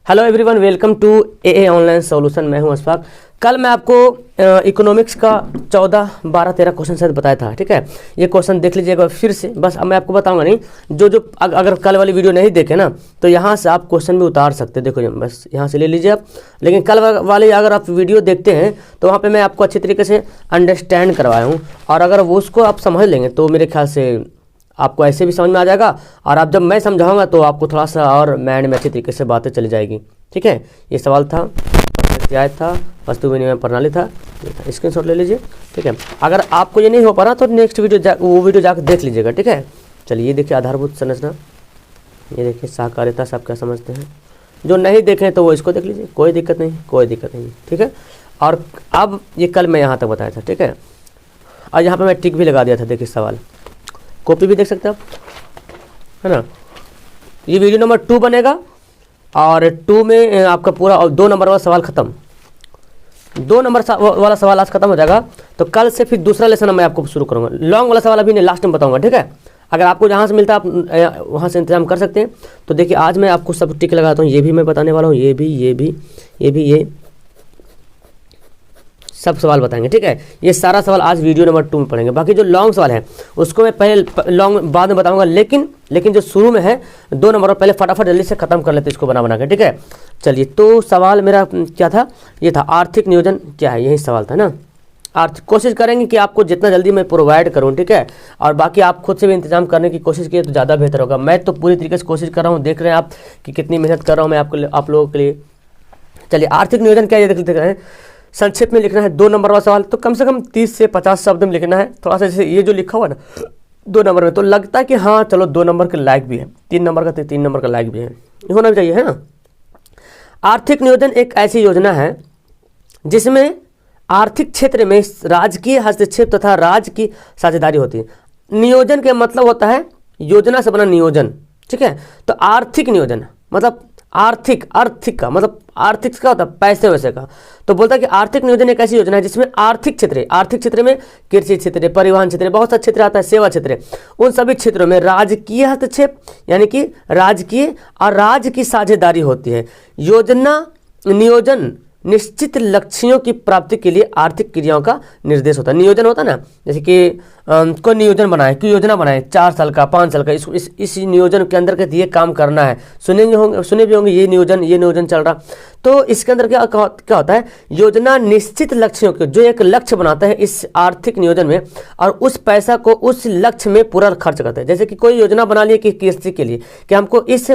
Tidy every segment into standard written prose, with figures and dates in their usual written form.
Hello everyone, welcome to a online solution. मैं हूं अशफाक। कल मैं आपको इकोनॉमिक्स का 14, 12, 13 क्वेश्चन शायद बताया था। ठीक है, ये क्वेश्चन देख लीजिएगा फिर से। बस अब मैं आपको बताऊंगा नहीं, जो अगर कल वाली वीडियो नहीं देखे ना तो यहाँ से आप क्वेश्चन भी उतार सकते हैं। देखो बस यहाँ से ले लीजिए आप। लेकिन कल वाले अगर आप वीडियो देखते हैं तो वहाँ पर मैं आपको अच्छे तरीके से अंडरस्टैंड करवाया हूँ, और अगर वो उसको आप समझ लेंगे तो मेरे ख्याल से आपको ऐसे भी समझ में आ जाएगा। और आप जब मैं समझाऊंगा तो आपको थोड़ा सा और माइंड में अच्छी तरीके से बातें चली जाएगी। ठीक है, ये सवाल था, प्रत्याय था, वस्तु विनिमय प्रणाली था, स्क्रीनशॉट ले लीजिए। ठीक है, अगर आपको ये नहीं हो पा रहा तो नेक्स्ट वीडियो वो वीडियो जाकर देख लीजिएगा। ठीक है, चलिए ये देखिए आधारभूत संरचना, ये देखिए सहकारिता से आप क्या समझते हैं। जो नहीं देखें तो वो इसको देख लीजिए, कोई दिक्कत नहीं, कोई दिक्कत नहीं। ठीक है, और अब ये कल मैं यहाँ तक बताया था। ठीक है, और यहाँ पर मैं टिक भी लगा दिया था। देखिए सवाल, कॉपी भी देख सकते हैं आप, है ना। ये वीडियो नंबर 2 बनेगा और 2 में आपका पूरा 2 नंबर वाला सवाल खत्म। 2 नंबर वाला सवाल आज खत्म हो जाएगा। तो कल से फिर दूसरा लेसन मैं आपको शुरू करूँगा। लॉन्ग वाला सवाल अभी नहीं, लास्ट में बताऊँगा। ठीक है, अगर आपको जहाँ से मिलता है आप वहाँ से इंतजाम कर सकते हैं। तो देखिए आज मैं आपको सब टिक लगाता हूँ। ये भी मैं बताने वाला हूँ, ये भी सब सवाल बताएंगे। ठीक है, ये सारा सवाल आज वीडियो नंबर 2 में पढ़ेंगे। बाकी जो लॉन्ग सवाल है उसको मैं पहले लॉन्ग बाद में बताऊंगा। लेकिन जो शुरू में है 2 नंबर पहले फटाफट जल्दी से खत्म कर लेते इसको बना के। ठीक है, चलिए तो सवाल मेरा क्या था, ये था आर्थिक नियोजन क्या है, यही सवाल था ना। कोशिश करेंगे कि आपको जितना जल्दी मैं प्रोवाइड करूं। ठीक है, और बाकी आप खुद से भी इंतजाम करने की कोशिश कीजिए तो ज़्यादा बेहतर होगा। मैं तो पूरी तरीके से कोशिश कर रहा हूँ, देख रहे हैं आप कि कितनी मेहनत कर रहा हूँ मैं आप लोगों के लिए। चलिए आर्थिक नियोजन क्या, ये देख रहे हैं। संक्षेप में लिखना है 2 नंबर वाला सवाल, तो कम से कम 30 से 50 शब्द में लिखना है। थोड़ा सा जैसे ये जो लिखा हुआ ना 2 नंबर में, तो लगता है कि हाँ चलो 2 नंबर के लायक भी है, 3 नंबर का 3 नंबर का लायक भी है, ये होना भी चाहिए, है ना। आर्थिक नियोजन एक ऐसी योजना है जिसमें आर्थिक क्षेत्र में राजकीय हस्तक्षेप तथा राज्य की साझेदारी होती है। नियोजन का मतलब होता है योजना से बना नियोजन। ठीक है, तो आर्थिक नियोजन मतलब आर्थिक का मतलब आर्थिक का होता है पैसे वैसे का। तो बोलता है कि आर्थिक नियोजन एक ऐसी योजना है जिसमें आर्थिक क्षेत्र में कृषि क्षेत्र, परिवहन क्षेत्र, बहुत सा क्षेत्र आता है, सेवा क्षेत्र, उन सभी क्षेत्रों में राजकीय हस्तक्षेप यानी कि राजकीय और राज्य की साझेदारी होती है। योजना नियोजन निश्चित लक्ष्यों की प्राप्ति के लिए आर्थिक क्रियाओं का निर्देश होता है। नियोजन होता है ना, जैसे कि कोई नियोजन बनाए, कोई योजना बनाए 4 साल का, 5 साल का, इस नियोजन के अंदर के ये काम करना है। सुने भी होंगे ये नियोजन चल रहा। तो इसके अंदर क्या होता है, योजना निश्चित लक्ष्यों के, जो एक लक्ष्य बनाता है इस आर्थिक नियोजन में, और उस पैसा को उस लक्ष्य में पूरा खर्च करता है। जैसे कि कोई योजना बना ली कि कृषि के लिए कि हमको इस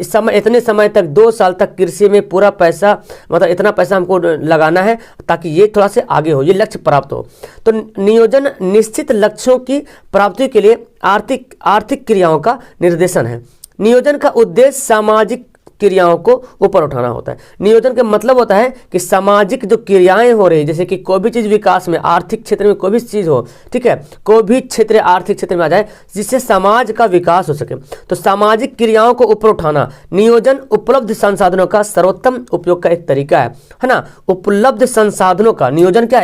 समय इतने समय तक 2 साल तक कृषि में पूरा पैसा मतलब इतना पैसा हमको लगाना है ताकि ये थोड़ा से आगे हो, ये लक्ष्य प्राप्त हो। तो नियोजन निश्चित लक्ष्यों की प्राप्ति के लिए आर्थिक क्रियाओं का निर्देशन है। नियोजन का उद्देश्य सामाजिक क्रियाओं को ऊपर उठाना होता है। नियोजन का मतलब होता है कि सामाजिक जो क्रियाएं हो रही, जैसे कि कोई भी चीज़ विकास में, आर्थिक क्षेत्र में कोई भी चीज़ हो, ठीक है, कोई भी क्षेत्र आर्थिक क्षेत्र में आ जाए जिससे समाज का विकास हो सके, तो सामाजिक क्रियाओं को ऊपर उठाना नियोजन उपलब्ध संसाधनों का सर्वोत्तम उपयोग का एक तरीका है ना। उपलब्ध संसाधनों का नियोजन क्या,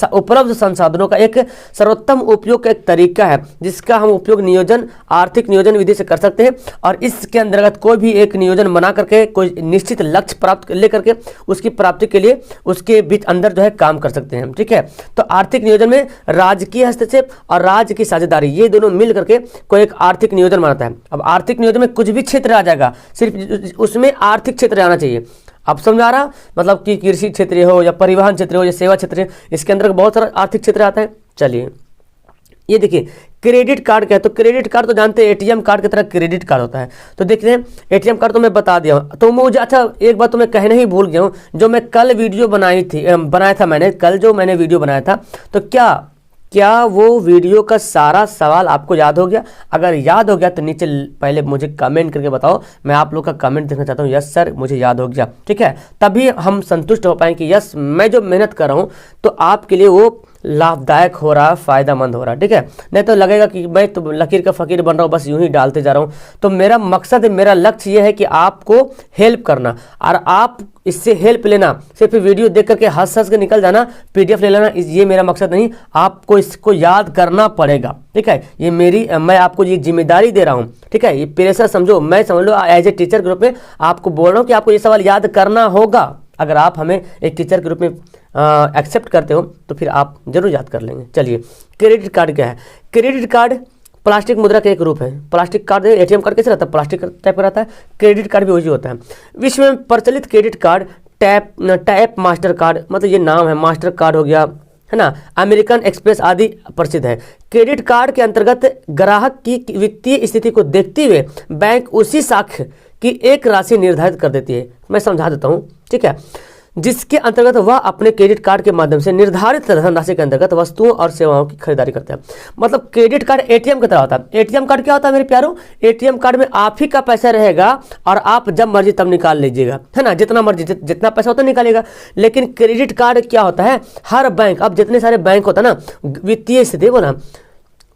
उपलब्ध संसाधनों का एक सर्वोत्तम उपयोग का एक तरीका है जिसका हम उपयोग नियोजन, आर्थिक नियोजन विधि से कर सकते हैं। और इसके अंतर्गत कोई भी एक नियोजन बना करके कोई निश्चित लक्ष्य प्राप्त लेकर के उसकी प्राप्ति के लिए उसके बीच अंदर जो है काम कर सकते हैं। ठीक है, तो आर्थिक नियोजन में राजकीय हस्तक्षेप और राज्य की साझेदारी, ये दोनों मिल करके कोई एक आर्थिक नियोजन बनाता है। अब आर्थिक नियोजन में कुछ भी क्षेत्र आ जाएगा, सिर्फ उसमें आर्थिक क्षेत्र आना चाहिए। आप समझा रहा, मतलब कि कृषि क्षेत्र हो या परिवहन क्षेत्र हो या सेवा क्षेत्र, इसके अंदर बहुत सारा आर्थिक क्षेत्र आता है। चलिए ये देखिए क्रेडिट कार्ड क्या है, तो क्रेडिट कार्ड तो जानते हैं एटीएम कार्ड की तरह क्रेडिट कार्ड होता है। तो देखते हैं एटीएम कार्ड तो मैं बता दिया हूँ। तो मुझे अच्छा एक बात तो मैं कहने ही भूल गया हूँ, जो मैं कल वीडियो बनाया था मैंने कल जो मैंने वीडियो बनाया था, तो क्या वो वीडियो का सारा सवाल आपको याद हो गया? अगर याद हो गया तो नीचे पहले मुझे कमेंट करके बताओ, मैं आप लोग का कमेंट देखना चाहता हूँ। यस सर मुझे याद हो गया, ठीक है, तभी हम संतुष्ट हो पाएँ कि यस मैं जो मेहनत कर रहा हूँ तो आपके लिए वो लाभदायक हो रहा है, फायदेमंद हो रहा है, ठीक है। नहीं तो लगेगा कि मैं तो लकीर का फकीर बन रहा हूँ, बस यूं ही डालते जा रहा हूँ। तो मेरा मकसद, मेरा लक्ष्य ये है कि आपको हेल्प करना, और आप इससे हेल्प लेना, सिर्फ वीडियो देख करके हंस हंस के निकल जाना, पीडीएफ ले लेना, ये मेरा मकसद नहीं। आपको इसको याद करना पड़ेगा, ठीक है। ये मैं आपको ये जिम्मेदारी दे रहा हूँ, ठीक है। ये प्रेशर समझो, मैं समझ लो एज ए टीचर के रूप में आपको बोल रहा हूँ कि आपको ये सवाल याद करना होगा। अगर आप हमें एक टीचर के रूप में एक्सेप्ट करते हो तो फिर आप जरूर याद कर लेंगे। चलिए, क्रेडिट कार्ड क्या है? क्रेडिट कार्ड प्लास्टिक मुद्रा का एक रूप है। प्लास्टिक कार्ड, एटीएम कार्ड कैसे रहता है? प्लास्टिक टाइप का रहता है। क्रेडिट कार्ड भी वही होता है। विश्व में प्रचलित credit card tap master card, मतलब ये नाम है, मास्टर कार्ड हो गया, है ना, अमेरिकन एक्सप्रेस आदि प्रसिद्ध है। क्रेडिट कार्ड के अंतर्गत ग्राहक की वित्तीय स्थिति को देखते हुए बैंक उसी साख की एक राशि निर्धारित कर देती है। मैं समझा देता हूँ, ठीक है। जिसके अंतर्गत वह अपने क्रेडिट कार्ड के माध्यम से निर्धारित धनराशि के अंतर्गत वस्तुओं और सेवाओं की खरीदारी करते हैं। मतलब क्रेडिट कार्ड एटीएम की तरह होता है। एटीएम कार्ड क्या होता है मेरे प्यारों? एटीएम कार्ड में आप ही का पैसा रहेगा और आप जब मर्जी तब निकाल लीजिएगा, है ना, जितना मर्जी जितना पैसा होता है निकालेगा। लेकिन क्रेडिट कार्ड क्या होता है? हर बैंक, अब जितने सारे बैंक होता है ना, वित्तीय स्थिति बोला,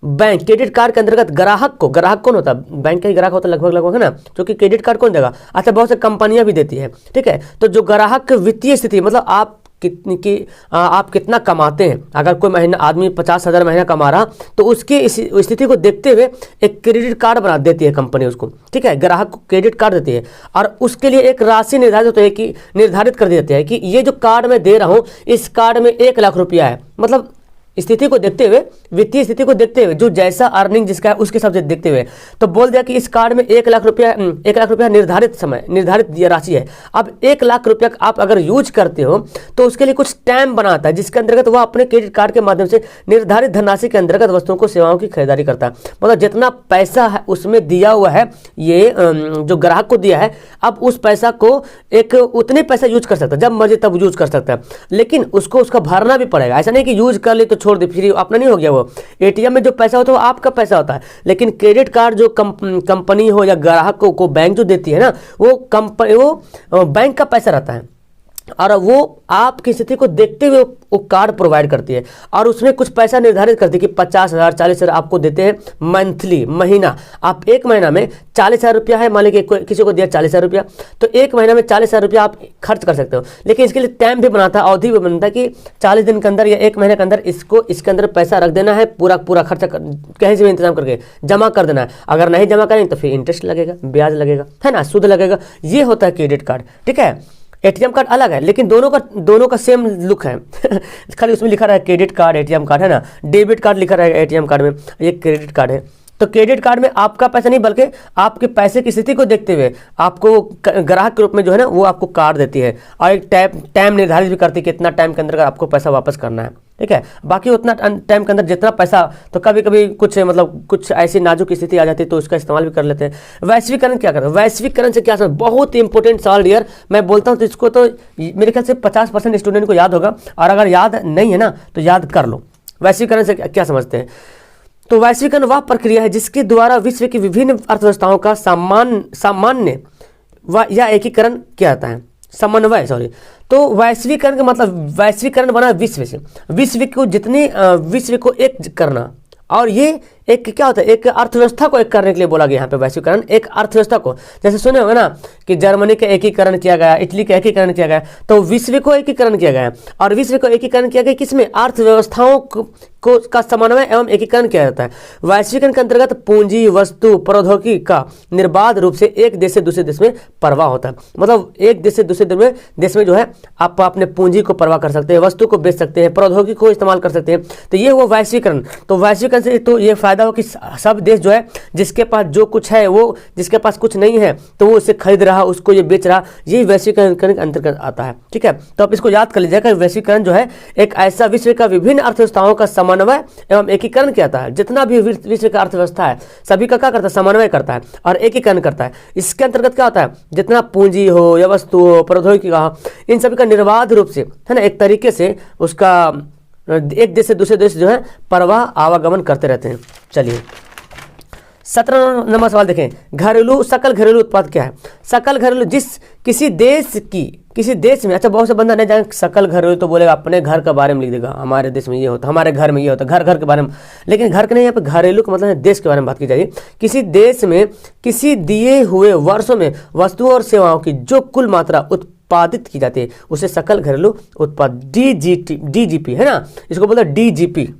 बैंक क्रेडिट कार्ड के अंतर्गत ग्राहक कौन होता है? बैंक का ही ग्राहक होता है लगभग, है ना। क्योंकि क्रेडिट कार्ड कौन देगा? अच्छा, बहुत से कंपनियां भी देती है, ठीक है। तो जो ग्राहक वित्तीय स्थिति, मतलब आप कितना कमाते हैं। अगर कोई महीना आदमी 50,000 महीना कमा रहा, तो उसकी इस स्थिति को देखते हुए एक क्रेडिट कार्ड बना देती है कंपनी उसको, ठीक है। ग्राहक को क्रेडिट कार्ड देती है और उसके लिए एक राशि निर्धारित कर दी जाती है कि ये जो कार्ड मैं दे रहा हूँ, इस कार्ड में 1 लाख रुपया है। मतलब स्थिति को देखते हुए, वित्तीय स्थिति को देखते हुए, जो जैसा अर्निंग जिसका है उसके हिसाब से देखते हुए, तो बोल दिया कि इस कार्ड में 1 लाख रुपया निर्धारित राशि है। अब 1 लाख रुपया आप अगर यूज करते हो तो उसके लिए कुछ टाइम बनाता है, जिसके अंतर्गत वह अपने क्रेडिट कार्ड के माध्यम से निर्धारित धनराशि के अंतर्गत वस्तुओं को, सेवाओं की खरीदारी करता है। मतलब जितना पैसा है उसमें दिया हुआ है, ये जो ग्राहक को दिया है, अब उस पैसा को एक उतने पैसा यूज कर सकता है, जब मर्जी तब यूज कर सकता है। लेकिन उसको उसका भरना भी पड़ेगा। ऐसा नहीं कि यूज कर ले तो छोड़ दे, फिर अपना नहीं हो गया। वो एटीएम में जो पैसा होता है वो आपका पैसा होता है, लेकिन क्रेडिट कार्ड जो कंपनी हो या ग्राहक को बैंक जो देती है ना, वो बैंक का पैसा रहता है और वो आपकी स्थिति को देखते हुए वो कार्ड प्रोवाइड करती है और उसमें कुछ पैसा निर्धारित करती है कि 50,000 40,000 आपको देते हैं मंथली, महीना। आप एक महीना में 40,000 रुपया है, मान लीजिए किसी को दिया 40,000 रुपया, तो एक महीना में 40,000 रुपया आप खर्च कर सकते हो। लेकिन इसके लिए टाइम भी बनाता है, अवधि भी बनता है कि 40 दिन के अंदर या 1 महीने के अंदर इसके अंदर पैसा रख देना है, पूरा खर्चा कहीं से भी इंतजाम करके जमा कर देना है। अगर नहीं जमा करेंगे तो फिर इंटरेस्ट लगेगा, ब्याज लगेगा, है ना, सूद लगेगा। ये होता है क्रेडिट कार्ड, ठीक है। एटीएम कार्ड अलग है, लेकिन दोनों का सेम लुक है खाली उसमें लिखा रहा है क्रेडिट कार्ड, एटीएम कार्ड, है ना। डेबिट कार्ड लिखा रहेगा एटीएम कार्ड में, ये क्रेडिट कार्ड है। तो क्रेडिट कार्ड में आपका पैसा नहीं, बल्कि आपके पैसे की स्थिति को देखते हुए आपको ग्राहक के रूप में जो है ना, वो आपको कार्ड देती है और एक टाइम निर्धारित भी करती है कि इतना टाइम के अंदर आपको पैसा वापस करना है, ठीक है। बाकी उतना टाइम के अंदर जितना पैसा, तो कभी कभी कुछ ऐसी नाजुक स्थिति आ जाती है तो उसका इस्तेमाल भी कर लेते हैं। वैश्वीकरण क्या करता है? वैश्वीकरण से क्या समझ? बहुत ही इंपॉर्टेंट सवाल डियर, मैं बोलता हूँ तो इसको तो मेरे ख्याल से 50% स्टूडेंट को याद होगा, और अगर याद नहीं है ना तो याद कर लो। वैश्वीकरण से क्या समझते हैं? तो वैश्वीकरण वह प्रक्रिया है जिसके द्वारा विश्व की विभिन्न अर्थव्यवस्थाओं का सामान्य या एकीकरण किया जाता है, समन्वय। तो वैश्वीकरण का मतलब, वैश्वीकरण बना विश्व से, विश्व को एक करना। और ये एक क्या होता है? एक अर्थव्यवस्था को एक करने के लिए बोला गया यहाँ पे वैश्वीकरण, एक अर्थव्यवस्था को। जैसे सुने होगा ना कि जर्मनी का एकीकरण किया गया, इटली का एकीकरण किया गया, तो विश्व को एकीकरण किया गया। और विश्व को एकीकरण किया गया किसमें? अर्थव्यवस्थाओं का समन्वय एवं एकीकरण किया जाता है। वैश्वीकरण के अंतर्गत पूंजी, वस्तु, प्रौद्योगिकी का निर्बाध रूप से एक देश से दूसरे देश में प्रवाह होता है। मतलब एक देश से दूसरे देश में जो है आप अपने पूंजी को प्रवाह कर सकते हैं, वस्तु को बेच सकते हैं, प्रौद्योगिकी को इस्तेमाल कर सकते हैं। तो ये हुआ वैश्वीकरण। तो वैश्वीकरण से तो ये फायदा हो कि सब देश जो है, जिसके पास जो कुछ है, वो जिसके पास कुछ नहीं है तो वो उसे खरीद रहा, उसको ये बेच रहा, यही वैश्वीकरण के अंतर्गत आता है, ठीक है। तो आप इसको याद कर लीजिएगा, वैश्वीकरण जो है एक ऐसा विश्व का विभिन्न अर्थव्यवस्थाओं का समन्वय एवं एकीकरण किया जाता है। जितना भी विश्व का अर्थव्यवस्था है सभी का क्या करता है? समन्वय करता है और एकीकरण करता है। इसके अंतर्गत क्या होता है? जितना पूंजी हो या वस्तु हो, प्रौद्योगिकी का हो, इन सभी का निर्बाध रूप से, है ना, एक तरीके से उसका एक देश से दूसरे देश जो है प्रवाह आवागमन करते रहते हैं। चलिए, 17 नंबर सवाल देखें, घरेलू सकल घरेलू उत्पाद क्या है? सकल घरेलू किसी देश में, अच्छा बहुत से बंदा नहीं जाने सकल घरेलू तो बोलेगा अपने घर के बारे में लिख देगा, हमारे देश में ये होता, हमारे घर में ये होता, घर घर के बारे में, लेकिन घर के नहीं, यहाँ पे घरेलू का मतलब है देश के बारे में बात की जाएगी। किसी देश में किसी दिए हुए वर्षों में वस्तुओं और सेवाओं की जो कुल मात्रा उत्पादित की जाती है उसे सकल घरेलू उत्पाद डीजीपी है ना, इसको बोलते हैं डीजीपी,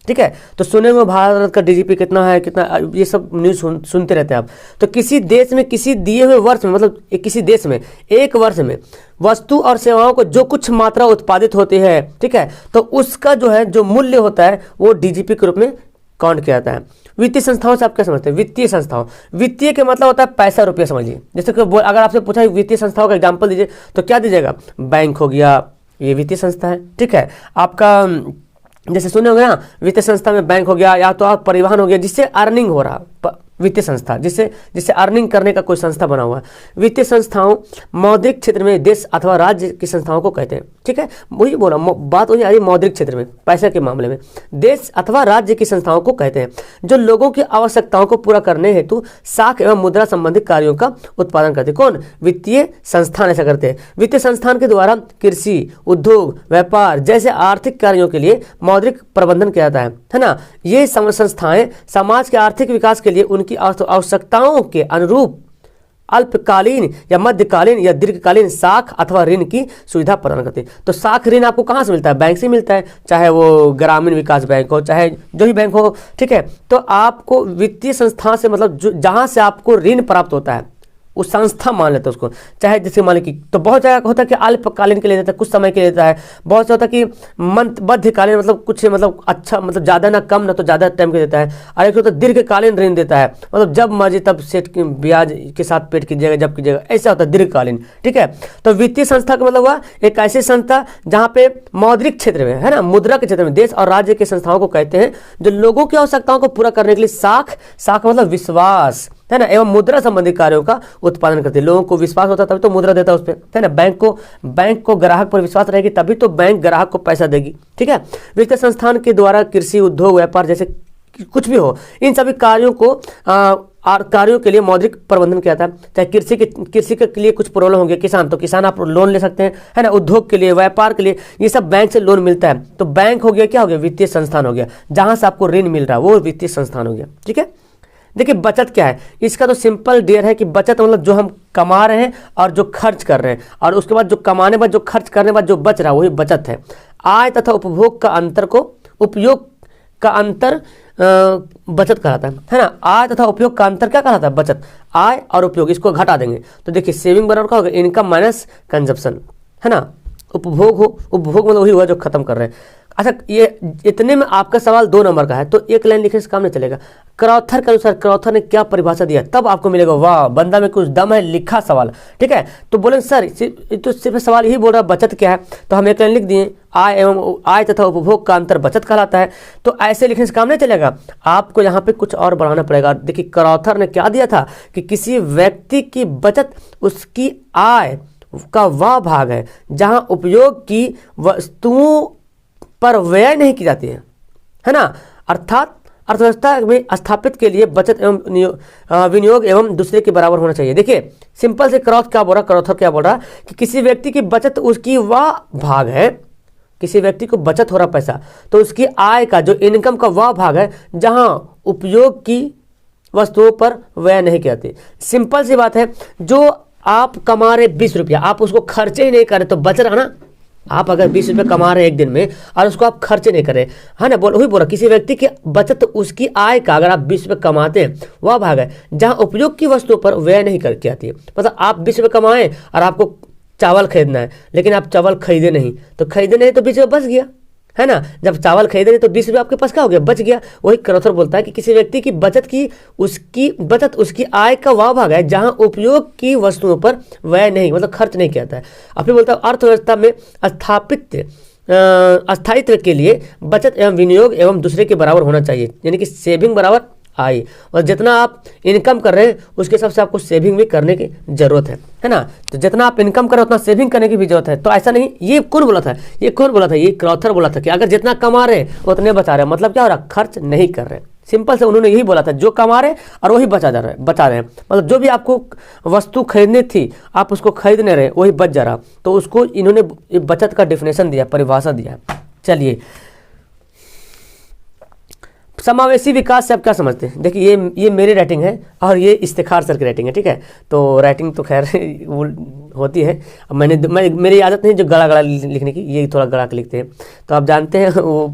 ठीक है। तो सुने में भारत का डीजीपी कितना है, कितना, ये सब न्यूज़ सुनते रहते हैं आप। तो किसी देश में किसी दिए हुए वर्ष में, मतलब किसी देश में एक वर्ष में वस्तु और सेवाओं को जो कुछ मात्रा उत्पादित होती है, ठीक है, तो उसका जो है जो मूल्य होता है वो डीजीपी के रूप में काउंट किया जाता है। वित्तीय संस्थाओं से आप क्या समझते हैं? वित्तीय संस्थाओं, वित्तीय के मतलब होता है पैसा रुपया, समझिए। जैसे कि अगर आपसे पूछा वित्तीय संस्थाओं का एग्जाम्पल दीजिए तो क्या दीजिएगा? बैंक हो गया, ये वित्तीय संस्था है, ठीक है। आपका जैसे सुने होंगे ना, वित्तीय संस्था में बैंक हो गया, या तो आप परिवहन हो गया जिससे अर्निंग हो रहा, वित्तीय संस्था जिससे अर्निंग करने का कोई संस्था बना हुआ है। वित्तीय संस्थाओं मौद्रिक क्षेत्र में देश अथवा राज्य की संस्थाओं को कहते हैं, ठीक है। वही बोला, बात वही आ रही, मौद्रिक क्षेत्र में पैसे के मामले में देश अथवा राज्य की संस्थाओं को कहते हैं जो लोगों की आवश्यकताओं को पूरा करने हेतु साख एवं मुद्रा संबंधित कार्यों का उत्पादन करते हैं। कौन? वित्तीय संस्थान ऐसा करते हैं। वित्तीय संस्थान के द्वारा कृषि, उद्योग, व्यापार जैसे आर्थिक कार्यों के लिए मौद्रिक प्रबंधन किया जाता है ना। ये संस्थाएं समाज के आर्थिक विकास के लिए उनकी आवश्यकताओं के अनुरूप अल्पकालीन या मध्यकालीन या दीर्घकालीन साख अथवा ऋण की सुविधा प्रदान करती है। तो साख ऋण आपको कहाँ से मिलता है? बैंक से मिलता है, चाहे वो ग्रामीण विकास बैंक हो, चाहे जो भी बैंक हो, ठीक है। तो आपको वित्तीय संस्था से मतलब जहाँ से आपको ऋण प्राप्त होता है उस संस्था मान लेते हैं उसको, चाहे जैसे मान लीजिए तो बहुत जगह होता है कि अल्पकालीन के लिए देता है, कुछ समय के लिए देता है, बहुत से होता है कि मध्यकालीन मतलब कुछ मतलब अच्छा मतलब ज़्यादा ना कम ना तो ज़्यादा टाइम के देता है, और एक होता है दीर्घकालीन ऋण देता है, मतलब जब मर्जी तब सेट ब्याज के साथ पेड कीजिएगा जब कीजिएगा, ऐसा होता है दीर्घकालीन, ठीक है। तो वित्तीय संस्था का मतलब हुआ एक ऐसी संस्था जहाँ पे मौद्रिक क्षेत्र में है ना, मुद्रा के क्षेत्र में देश और राज्य की संस्थाओं को कहते हैं जो लोगों की आवश्यकताओं को पूरा करने के लिए साख मतलब विश्वास है ना एवं मुद्रा संबंधी कार्यों का उत्पादन करते हैं। लोगों को विश्वास होता है तभी तो मुद्रा देता है उस पर, है ना। बैंक को ग्राहक पर विश्वास रहेगी तभी तो बैंक ग्राहक को पैसा देगी, ठीक है। वित्तीय संस्थान के द्वारा कृषि, उद्योग, व्यापार जैसे कुछ भी हो, इन सभी कार्यों के लिए मौद्रिक प्रबंधन किया था। चाहे कृषि के लिए कुछ प्रॉब्लम हो गया, किसान तो किसान आप लोन ले सकते हैं, है ना। उद्योग के लिए, व्यापार के लिए, ये सब बैंक से लोन मिलता है। तो बैंक हो गया, क्या हो गया? वित्तीय संस्थान हो गया, जहां से आपको ऋण मिल रहा है वो वित्तीय संस्थान हो गया, ठीक है। देखिए बचत क्या है, इसका तो सिंपल डियर है कि बचत मतलब जो हम कमा रहे हैं और जो खर्च कर रहे हैं, और उसके बाद जो कमाने बाद जो खर्च करने के बाद जो बच रहा है वही बचत है। आय तथा उपभोग का अंतर को उपयोग का अंतर बचत कहलाता है ना। आय तथा उपयोग का अंतर क्या कहलाता है? बचत। आय और उपयोग इसको घटा देंगे तो देखिए सेविंग बराबर क्या होगा? इनकम माइनस कंजप्शन, है ना। उपभोग मतलब वही हुआ जो खत्म कर रहे हैं। अच्छा, ये इतने में आपका सवाल 2 नंबर का है तो एक लाइन लिखने से काम नहीं चलेगा। क्रॉथर के अनुसार क्रॉथर ने क्या परिभाषा दिया, तब आपको मिलेगा वाह बंदा में कुछ दम है, लिखा सवाल, ठीक है। तो बोले सर तो सिर्फ सवाल यही बोल रहा बचत क्या है, तो हम एक लाइन लिख दिए, आय तथा उपभोग का अंतर बचत कहलाता है। तो ऐसे लिखने से काम नहीं चलेगा, आपको यहाँ पे कुछ और बढ़ाना पड़ेगा। देखिए क्रॉथर ने क्या दिया था कि किसी व्यक्ति की बचत उसकी आय का वह भाग है जहां उपयोग की वस्तुओं पर व्यय नहीं की जाती है ना। अर्थात अर्थव्यवस्था में स्थापित के लिए बचत एवं विनियोग एवं दूसरे के बराबर होना चाहिए। देखिए सिंपल से क्रॉथर क्या बोल रहा कि किसी व्यक्ति की बचत उसकी वह भाग है, किसी व्यक्ति को बचत हो रहा पैसा तो उसकी आय का जो इनकम का वह भाग है जहां उपयोग की वस्तुओं पर व्यय नहीं की जाती। सिंपल सी बात है, जो आप कमा रहे 20 रुपया, आप उसको खर्चे ही नहीं कर रहे तो बच रहा ना। आप अगर 20 रुपये कमा रहे हैं एक दिन में और उसको आप खर्चे नहीं करें, है ना। वही बोला किसी व्यक्ति की बचत उसकी आय का अगर आप 20 रुपये कमाते हैं वह भाग है जहां उपयोग की वस्तुओं पर व्यय नहीं करके आती है। मतलब आप 20 रुपये कमाएं और आपको चावल खरीदना है लेकिन आप चावल खरीदे नहीं तो 20 रुपये बच गया, है ना। जब चावल खरीदे तो 20 रुपये आपके पास क्या हो गया? बच गया। वही क्रॉथर बोलता है कि किसी व्यक्ति की बचत उसकी आय का वह भाग है जहां उपयोग की वस्तुओं पर व्यय नहीं मतलब खर्च नहीं किया जाता है। अब फिर बोलता है अर्थव्यवस्था में स्थायित्व के लिए बचत एवं विनियोग एवं दूसरे के बराबर होना चाहिए, यानी कि सेविंग बराबर आय, और जितना आप इनकम कर रहे हैं उसके हिसाब से आपको सेविंग भी करने की जरूरत है ना। तो जितना आप इनकम कर रहे हो उतना सेविंग करने की भी जरूरत है। तो ऐसा नहीं, ये कौन बोला था? ये क्रॉथर बोला था कि अगर जितना कमा रहे हैं उतने बचा रहे हैं, मतलब क्या हो रहा? खर्च नहीं कर रहे। सिंपल से उन्होंने यही बोला था, जो कमा रहे और वही बचा रहे हैं, मतलब जो भी आपको वस्तु खरीदनी थी आप उसको खरीद नहीं रहे, वही बच जा रहा। तो उसको इन्होंने बचत का डेफिनेशन दिया, परिभाषा दिया। चलिए, समावेशी विकास से आप क्या समझते हैं? देखिए ये मेरी राइटिंग है और ये इफ्तिखार सर की राइटिंग है, ठीक है। तो राइटिंग तो खैर वो होती है, अब मेरी आदत नहीं जो गड़ा गड़ा लिखने की, ये थोड़ा गड़ा के लिखते हैं, तो आप जानते हैं वो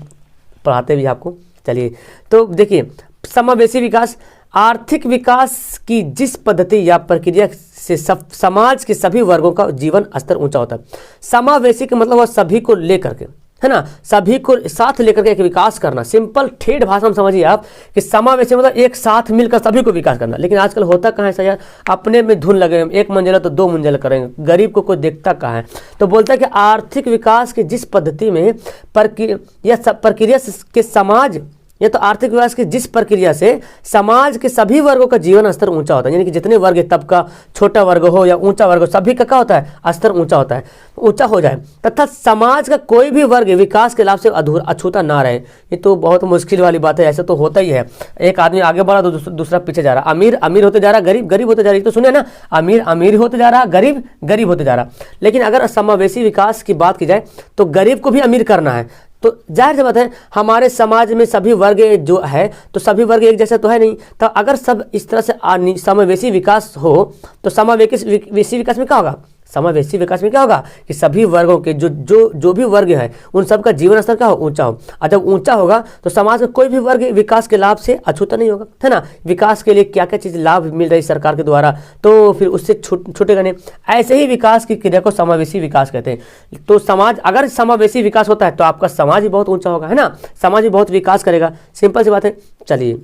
पढ़ाते भी आपको। चलिए, तो देखिए, समावेशी विकास आर्थिक विकास की जिस पद्धति या प्रक्रिया से समाज के सभी वर्गों का जीवन स्तर ऊंचा होता है। समावेशी का मतलब सभी को लेकर के, है ना, सभी को साथ लेकर के एक विकास करना। सिंपल ठेठ भाषा में समझिए आप कि समावेशी मतलब एक साथ मिलकर सभी को विकास करना। लेकिन आजकल होता कहाँ है सर यार, अपने में धुन लगे, एक मंजिला तो 2 मंजिला करेंगे, गरीब को कोई देखता कहाँ है। तो बोलता है कि आर्थिक विकास की जिस पद्धति में प्रक्रिया के समाज, ये तो आर्थिक विकास की जिस प्रक्रिया से समाज के सभी वर्गों का जीवन स्तर ऊंचा होता है, यानी कि जितने वर्ग, तबका, छोटा वर्ग हो या ऊंचा वर्ग हो, सभी का क्या होता है, स्तर ऊंचा होता है, ऊंचा हो जाए, तथा समाज का कोई भी वर्ग विकास के लाभ से अछूता ना रहे। ये तो बहुत मुश्किल वाली बात है, ऐसा तो होता ही है। एक आदमी आगे बढ़ा तो दूसरा पीछे जा रहा, अमीर अमीर होते जा रहा, गरीब गरीब होते जा रहा। तो सुने ना, अमीर अमीर होते जा रहा, गरीब गरीब होते जा रहा। लेकिन अगर समावेशी विकास की बात की जाए तो गरीब को भी अमीर करना है। तो जाहिर सी बात है, हमारे समाज में सभी वर्ग जो है तो सभी वर्ग एक जैसे तो है नहीं। तो अगर सब इस तरह से समावेशी विकास हो तो समावेशी विकास में क्या होगा, समावेशी विकास में क्या होगा कि सभी वर्गों के जो भी वर्ग है उन सब का जीवन स्तर क्या हो, ऊंचा हो। और जब ऊंचा होगा तो समाज का कोई भी वर्ग विकास के लाभ से अछूता नहीं होगा, है ना। विकास के लिए क्या क्या चीज़ लाभ मिल रही सरकार के द्वारा, तो फिर उससे छूटेगा नहीं। ऐसे ही विकास की क्रिया को समावेशी विकास कहते हैं। तो समाज, अगर समावेशी विकास होता है तो आपका समाज ही बहुत ऊंचा होगा, है ना, समाज ही बहुत विकास करेगा। सिंपल सी बात है। चलिए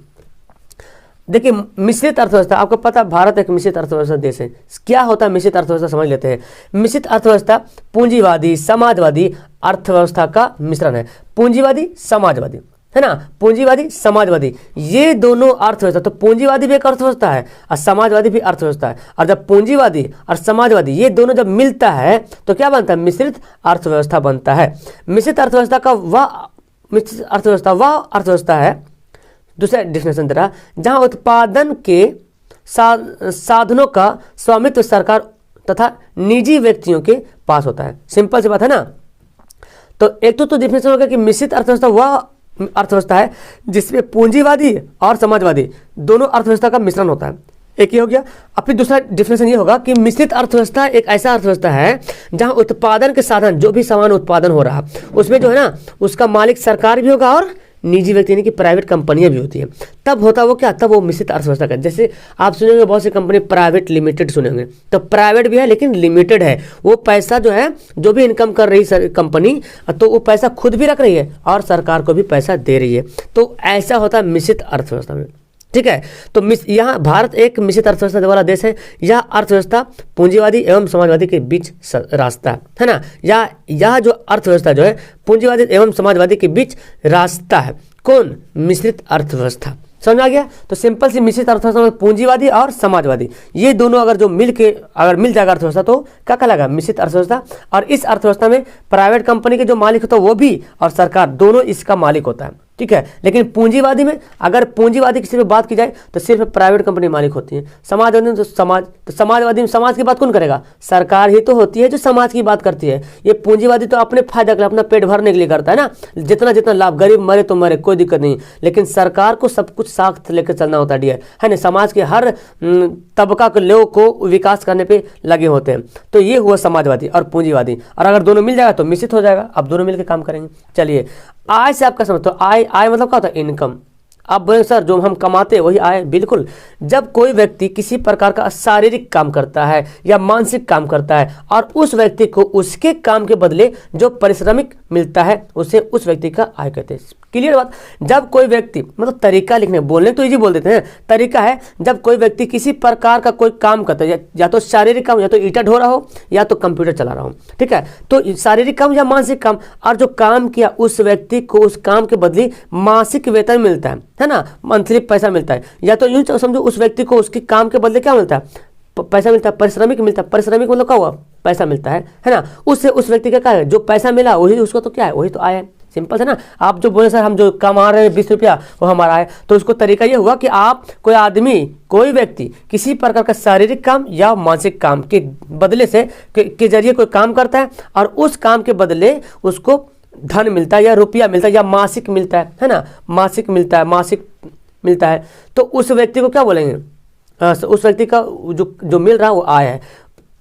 देखिए, मिश्रित अर्थव्यवस्था, आपको पता है भारत एक मिश्रित अर्थव्यवस्था देश है। क्या होता है मिश्रित अर्थव्यवस्था, समझ लेते हैं। मिश्रित अर्थव्यवस्था पूंजीवादी समाजवादी अर्थव्यवस्था का मिश्रण है। पूंजीवादी समाजवादी, है ना, पूंजीवादी समाजवादी, ये दोनों अर्थव्यवस्था, तो पूंजीवादी भी एक अर्थव्यवस्था है और समाजवादी भी अर्थव्यवस्था है। और जब पूंजीवादी और समाजवादी ये दोनों जब मिलता है तो क्या बनता है, मिश्रित अर्थव्यवस्था बनता है। मिश्रित अर्थव्यवस्था का मिश्रित अर्थव्यवस्था है, दूसरा डेफिनेशन दे रहा, जहां उत्पादन के साधनों का स्वामित्व सरकार तथा निजी व्यक्तियों के पास होता है। सिंपल सी बात है ना। तो एक तो डेफिनेशन होगा कि मिश्रित अर्थव्यवस्था वह अर्थव्यवस्था है जिसमें पूंजीवादी और समाजवादी दोनों अर्थव्यवस्था का मिश्रण होता है। एक ये हो गया। अब फिर दूसरा डिफिनेशन ये होगा कि मिश्रित अर्थव्यवस्था एक ऐसा अर्थव्यवस्था है जहां उत्पादन के साधन, जो भी सामान उत्पादन हो रहा उसमें जो है ना, उसका मालिक सरकार भी होगा और निजी व्यक्ति यानी कि प्राइवेट कंपनियां भी होती है। तब होता वो क्या, तब वो मिश्रित अर्थव्यवस्था का। जैसे आप सुनेंगे बहुत सी कंपनी प्राइवेट लिमिटेड सुनेंगे, तो प्राइवेट भी है लेकिन लिमिटेड है। वो पैसा जो है, जो भी इनकम कर रही है कंपनी, तो वो पैसा खुद भी रख रही है और सरकार को भी पैसा दे रही है। तो ऐसा होता है मिश्रित अर्थव्यवस्था में, ठीक है। तो यहाँ भारत एक मिश्रित अर्थव्यवस्था वाला देश है। यह अर्थव्यवस्था पूंजीवादी एवं समाजवादी के बीच रास्ता है ना। यह जो अर्थव्यवस्था जो है पूंजीवादी एवं समाजवादी के बीच रास्ता है। कौन, मिश्रित अर्थव्यवस्था, समझ आ गया। तो सिंपल सी मिश्रित अर्थव्यवस्था में पूंजीवादी और समाजवादी ये दोनों अगर जो मिल जाएगा अर्थव्यवस्था तो क्या कहलाएगा, मिश्रित अर्थव्यवस्था। और इस अर्थव्यवस्था में प्राइवेट कंपनी के जो मालिक होता है वो भी और सरकार दोनों इसका मालिक होता है, ठीक है। लेकिन पूंजीवादी में, अगर पूंजीवादी की सिर्फ बात की जाए तो सिर्फ प्राइवेट कंपनी मालिक होती है। समाजवादी में तो समाजवादी में समाज की बात कौन करेगा, सरकार ही तो होती है जो समाज की बात करती है। ये पूंजीवादी तो अपने फायदा के लिए, अपना पेट भरने के लिए करता है ना, जितना जितना लाभ, गरीब मरे तो मरे, कोई दिक्कत नहीं। लेकिन सरकार को सब कुछ साथ लेकर चलना होता है डियर, है ना। समाज के हर तबका के लोगों को विकास करने पे लगे होते हैं। तो ये हुआ समाजवादी और पूंजीवादी। और अगर दोनों मिल जाएगा तो मिश्रित हो जाएगा, अब दोनों मिलकर काम करेंगे। चलिए, आय से आपका समझ, तो आय मतलब क्या होता है, इनकम। अब बोले सर जो हम कमाते हैं वही आय, बिल्कुल। जब कोई व्यक्ति किसी प्रकार का शारीरिक काम करता है या मानसिक काम करता है और उस व्यक्ति को उसके काम के बदले जो पारिश्रमिक मिलता है उसे उस व्यक्ति का आय कहते हैं। क्लियर बात। जब कोई व्यक्ति, मतलब तरीका लिखने बोलने तो इजी बोल देते हैं, तरीका है जब कोई व्यक्ति किसी प्रकार का कोई काम करता है, या तो शारीरिक काम, या तो ईंटा ढो रहा हो या तो कंप्यूटर चला रहा हो, ठीक है। तो शारीरिक काम या मानसिक काम, और जो काम किया उस व्यक्ति को उस काम के बदले मासिक वेतन मिलता है ना, मंथली पैसा मिलता है। या तो यूं समझो उस व्यक्ति को उसके काम के बदले क्या मिलता है, पैसा मिलता है, पारिश्रमिक मिलता है। पारिश्रमिक मतलब क्या हुआ, पैसा मिलता है ना। उससे उस व्यक्ति का क्या है, जो पैसा मिला वही उसको तो क्या है, वही तो आय है। सिंपल है ना। आप जो बोले सर हम जो कमा रहे हैं 20 रुपया वो हमारा है, तो उसको तरीका ये हुआ कि आप कोई आदमी कोई व्यक्ति किसी प्रकार का शारीरिक काम या मानसिक काम के बदले से के जरिए कोई काम करता है और उस काम के बदले उसको धन मिलता है या रुपया मिलता है या मासिक मिलता है ना, मासिक मिलता है, तो उस व्यक्ति को क्या बोलेंगे, उस व्यक्ति का जो मिल रहा है वो आय है।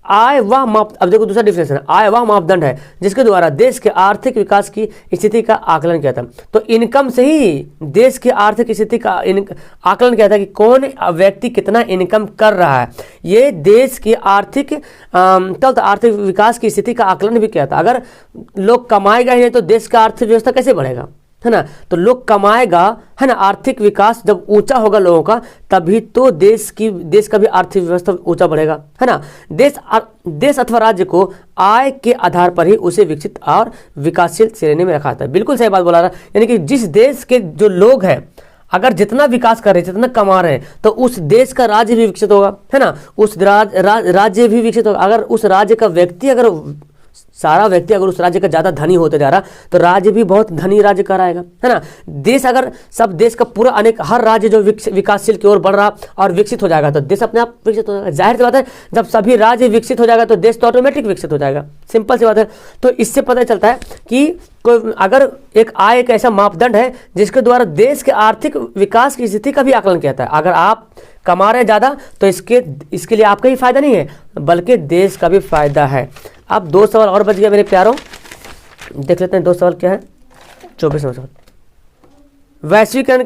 आय वह अब देखो दूसरा डिफिनेशन है, आय वह मापदंड है जिसके द्वारा देश के आर्थिक विकास की स्थिति का आकलन किया था। तो इनकम से ही देश की आर्थिक स्थिति का आकलन किया था कि कौन व्यक्ति कितना इनकम कर रहा है, ये देश की आर्थिक आर्थिक विकास की स्थिति का आकलन भी किया था। अगर लोग कमाएगा ही नहीं तो देश का आर्थिक व्यवस्था कैसे बढ़ेगा, है ना। तो लोग कमाएगा, है ना, आर्थिक विकास जब ऊंचा होगा लोगों का तभी तो देश का भी आर्थिक व्यवस्था ऊंचा बढ़ेगा, है ना। देश अथवा राज्य को आय के आधार पर ही उसे विकसित और विकासशील श्रेणी में रखा जाता है। बिल्कुल सही बात बोला रहा, यानी कि जिस देश के जो लोग हैं अगर जितना विकास कर रहे हैं, जितना कमा रहे हैं, तो उस देश का राज्य भी विकसित होगा, है ना, उस राज्य भी विकसित होगा। अगर उस राज्य का व्यक्ति सारा व्यक्ति अगर उस राज्य का ज़्यादा धनी होते जा रहा तो राज्य भी बहुत धनी राज्य कराएगा, है ना। देश अगर सब देश का पूरा हर राज्य जो विकासशील की ओर बढ़ रहा और विकसित हो जाएगा तो देश अपने आप विकसित हो जाएगा। जाहिर सी बात है जब सभी राज्य विकसित हो जाएगा तो देश तो ऑटोमेटिक विकसित हो जाएगा, सिंपल सी बात है। तो इससे पता चलता है कि अगर एक आय एक ऐसा मापदंड है जिसके द्वारा देश के आर्थिक विकास की स्थिति का भी आकलन किया जाता है। अगर आप कमा रहे ज़्यादा तो इसके लिए आपका ही फायदा नहीं है बल्कि देश का भी फायदा है। अब 2 सवाल और बच गया मेरे प्यारों, देख लेते हैं 2 सवाल क्या है। 24वां सवाल, वैश्वीकरण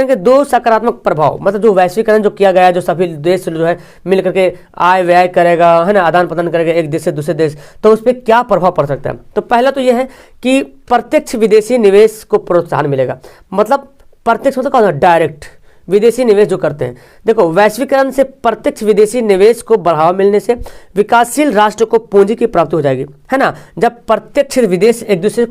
के 2 सकारात्मक प्रभाव, मतलब जो वैश्वीकरण जो किया गया, जो सभी देश जो है मिल करके आय व्यय करेगा, है ना, आदान प्रदान करेगा एक देश से दूसरे देश, तो उस पर क्या प्रभाव पड़ सकता है। तो पहला तो यह है कि प्रत्यक्ष विदेशी निवेश को प्रोत्साहन मिलेगा। मतलब प्रत्यक्ष मतलब क्या होता है, डायरेक्ट विदेशी निवेश जो करते हैं। देखो वैश्वीकरण से प्रत्यक्ष विदेशी निवेश को बढ़ावा मिलने से विकासशील राष्ट्र को पूंजी की प्राप्ति हो जाएगी, है ना। जब प्रत्यक्ष विदेश एक दूसरे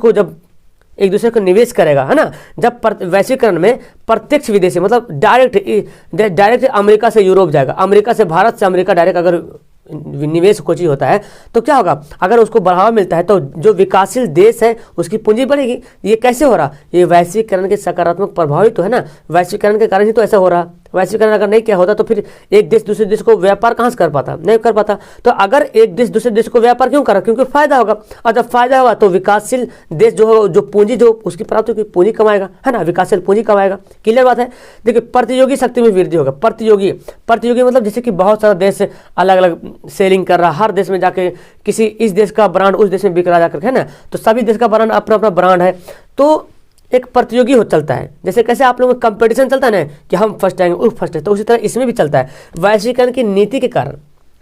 को निवेश करेगा, है ना, जब वैश्वीकरण में प्रत्यक्ष विदेशी मतलब डायरेक्ट अमेरिका से यूरोप जाएगा, अमेरिका से भारत से अमेरिका डायरेक्ट अगर निवेश कोई चीज़ होता है तो क्या होगा, अगर उसको बढ़ावा मिलता है तो जो विकासशील देश है उसकी पूंजी बढ़ेगी। ये कैसे हो रहा, ये वैश्वीकरण के सकारात्मक प्रभाव ही तो है ना, वैश्वीकरण के कारण ही तो ऐसा हो रहा। वैश्वीकरण अगर नहीं किया होता तो फिर एक देश दूसरे देश को व्यापार कहाँ से कर पाता, नहीं कर पाता। तो अगर एक देश दूसरे देश को व्यापार क्यों करा, क्योंकि फायदा होगा, और जब फायदा होगा तो विकासशील देश जो पूंजी जो उसकी प्राप्ति की पूंजी कमाएगा, है ना, विकासशील पूंजी कमाएगा। क्लियर बात है। देखिए प्रतियोगी शक्ति में वृद्धि होगा। प्रतियोगी मतलब जैसे कि बहुत सारा देश अलग अलग सेलिंग कर रहा, हर देश में जाके किसी इस देश का ब्रांड उस देश में बिक रहा जाकर, है ना, तो सभी देश का ब्रांड अपना अपना ब्रांड है, तो एक प्रतियोगी हो चलता है। जैसे कैसे आप लोगों का कंपटीशन चलता है ना कि हम फर्स्ट आएंगे वो फर्स्ट है, तो उसी तरह इसमें भी चलता है। वैश्वीकरण की नीति के कारण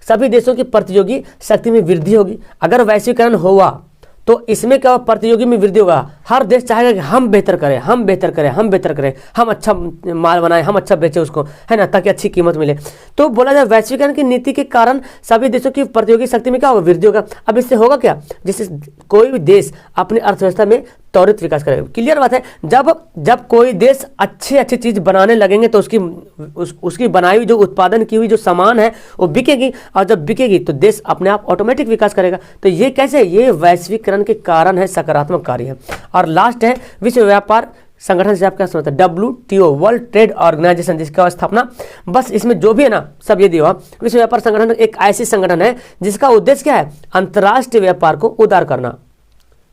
सभी देशों की प्रतियोगी शक्ति में वृद्धि होगी। अगर वैश्वीकरण हुआ तो इसमें क्या प्रतियोगी में वृद्धि होगा। हर देश चाहेगा कि हम बेहतर करें, हम अच्छा माल बनाएं, हम अच्छा बेचें उसको, है ना, ताकि अच्छी कीमत मिले। तो बोला जाए वैश्वीकरण की नीति के कारण सभी देशों की प्रतियोगी शक्ति में क्या होगा, वृद्धि होगा। अब इससे होगा क्या, जिससे कोई भी देश अपनी अर्थव्यवस्था में त्वरित विकास करेगा। क्लियर बात है। जब कोई देश अच्छी चीज़ बनाने लगेंगे तो उसकी बनाई हुई जो उत्पादन की हुई जो सामान है वो बिकेगी, और जब बिकेगी तो देश अपने आप ऑटोमेटिक विकास करेगा। तो ये कैसे, ये वैश्वीकरण के कारण है, सकारात्मक कार्य है। और लास्ट है विश्व व्यापार संगठन से आप क्या समझते हैं, WTO वर्ल्ड ट्रेड ऑर्गेनाइजेशन, जिसका स्थापना बस इसमें जो भी है ना सब ये दिया। विश्व व्यापार संगठन एक ऐसी संगठन है जिसका उद्देश्य क्या है, अंतर्राष्ट्रीय व्यापार को उदार करना।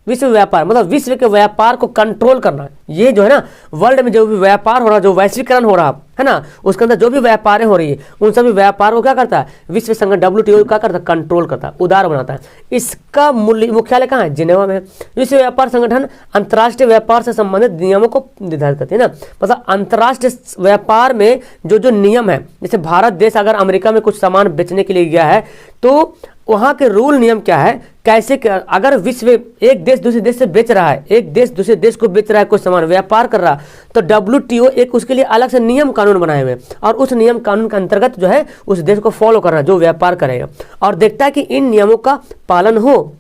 विश्व व्यापार मतलब विश्व के व्यापार को कंट्रोल करना। ये जो है ना वर्ल्ड में जो भी व्यापार हो रहा, जो वैश्वीकरण हो रहा है ना, उसके अंदर जो भी व्यापारें हो रही है उन सभी व्यापार को क्या करता है विश्व संगठन WTO क्या करता है, कंट्रोल करता है, उदार बनाता है। इसका मुख्यालय कहाँ है, जिनेवा में। विश्व व्यापार संगठन अंतर्राष्ट्रीय व्यापार से संबंधित नियमों को निर्धारित करती है ना, मतलब अंतर्राष्ट्रीय व्यापार में जो नियम है, जैसे भारत देश अगर अमेरिका में कुछ सामान बेचने के लिए गया है तो वहाँ के रूल नियम क्या है, कैसे अगर विश्व एक देश दूसरे देश से बेच रहा है, एक देश दूसरे देश को बेच रहा है, कोई सामान व्यापार कर रहा, तो WTO एक उसके लिए अलग से नियम कानून बनाए हुए, और उस नियम कानून के अंतर्गत जो है उस देश को फॉलो करना जो व्यापार करेगा, और देखता है कि इन नियमों का पालन हो,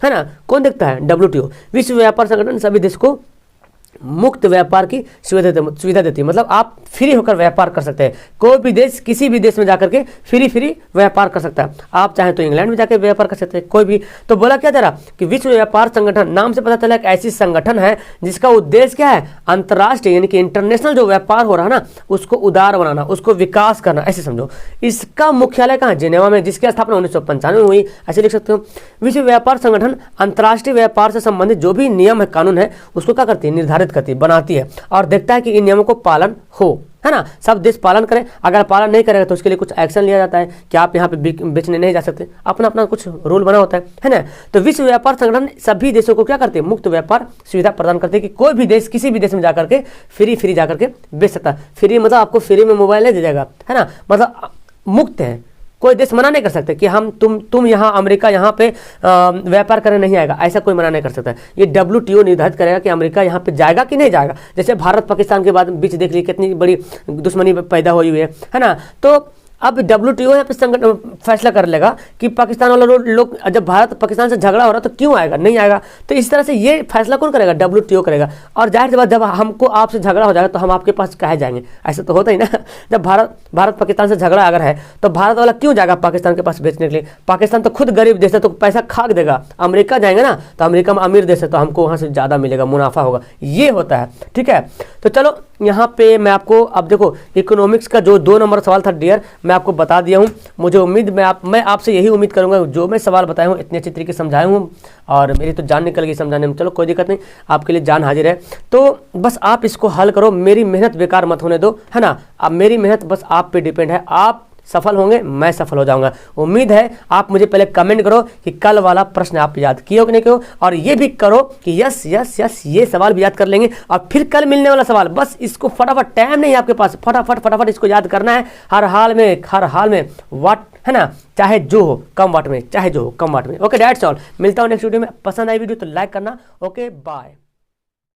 है ना। कौन देखता है, WTO। विश्व व्यापार संगठन सभी देश को मुक्त व्यापार की सुविधा देती है, मतलब आप फ्री होकर व्यापार कर सकते हैं। कोई भी देश किसी भी देश में जाकर के फ्री व्यापार कर सकता है। आप चाहें तो इंग्लैंड में जाकर व्यापार कर सकते हैं, कोई भी। तो बोला क्या जा रहा कि विश्व व्यापार संगठन, नाम से पता चला एक ऐसी संगठन है जिसका उद्देश्य क्या है, अंतर्राष्ट्रीय यानी कि इंटरनेशनल जो व्यापार हो रहा है ना उसको उदार बनाना, उसको विकास करना, ऐसे समझो। इसका मुख्यालय कहाँ, जिनेवा में, जिसकी स्थापना 1995 में हुई, ऐसे लिख सकते हो। विश्व व्यापार संगठन अंतर्राष्ट्रीय व्यापार से संबंधित जो भी नियम है, कानून है, उसको क्या करती है, निर्धारित करती है, बनाती है और देखता है कि इन नियमों को पालन हो, है ना, सब देश पालन करें। अगर पालन नहीं करेगा तो उसके लिए कुछ एक्शन लिया जाता है कि आप यहाँ पे बेचने नहीं जा सकते, अपना अपना कुछ रूल बना होता है ना। तो विश्व व्यापार संगठन सभी देशों को क्या करते हैं, मुक्त व्यापार सुविधा प्रदान करते हैं कि कोई भी देश किसी भी देश में जाकर के फ्री जाकर के बेच सकता है। फ्री मतलब आपको फ्री में मोबाइल नहीं दे जाएगा, है ना, मतलब मुक्त है, कोई देश मना नहीं कर सकते कि हम तुम यहाँ अमेरिका यहाँ पे व्यापार करने नहीं आएगा, ऐसा कोई मना नहीं कर सकता। ये WTO निर्धारित करेगा कि अमेरिका यहाँ पे जाएगा कि नहीं जाएगा। जैसे भारत पाकिस्तान के बाद बीच देख लीजिए कितनी बड़ी दुश्मनी पैदा हुई हुई है ना। तो अब WTO यहाँ पे संगठन फैसला कर लेगा कि पाकिस्तान वाला लोग जब भारत पाकिस्तान से झगड़ा हो रहा तो क्यों आएगा, नहीं आएगा। तो इस तरह से ये फैसला कौन करेगा, WTO करेगा। और जाहिर सी बात जब हमको आपसे झगड़ा हो जाएगा तो हम आपके पास कहे जाएंगे, ऐसा तो होता ही ना। जब भारत पाकिस्तान से झगड़ा अगर है तो भारत वाला क्यों जाएगा पाकिस्तान के पास बेचने के लिए। पाकिस्तान तो खुद गरीब देश है तो पैसा खाक देगा। अमेरिका जाएंगे ना तो अमेरिका में अमीर देश है तो हमको वहाँ से ज़्यादा मिलेगा, मुनाफा होगा, ये होता है, ठीक है। तो चलो यहाँ पे मैं आपको अब देखो इकोनॉमिक्स का जो 2 नंबर सवाल था डियर, मैं आपको बता दिया हूँ। मुझे उम्मीद मैं आपसे यही उम्मीद करूँगा जो मैं सवाल बताया हूँ इतने अच्छे तरीके से समझाया हूँ और मेरी तो जान निकल गई समझाने में। चलो कोई दिक्कत नहीं, आपके लिए जान हाजिर है। तो बस आप इसको हल करो, मेरी मेहनत बेकार मत होने दो, है ना। अब मेरी मेहनत बस आप पे डिपेंड है, आप सफल होंगे मैं सफल हो जाऊंगा। उम्मीद है आप मुझे पहले कमेंट करो कि कल वाला प्रश्न आप याद किए हो कि नहीं किए हो, और ये भी करो कि यस यस यस ये सवाल भी याद कर लेंगे। और फिर कल मिलने वाला सवाल, बस इसको फटाफट, टाइम नहीं है आपके पास, फटाफट इसको याद करना है हर हाल में वाट, है ना, चाहे जो हो कम वाट में, चाहे जो हो कम वाट में। ओके दैट्स ऑल, मिलता हूँ नेक्स्ट वीडियो में। पसंद आई वीडियो तो लाइक करना। Okay bye.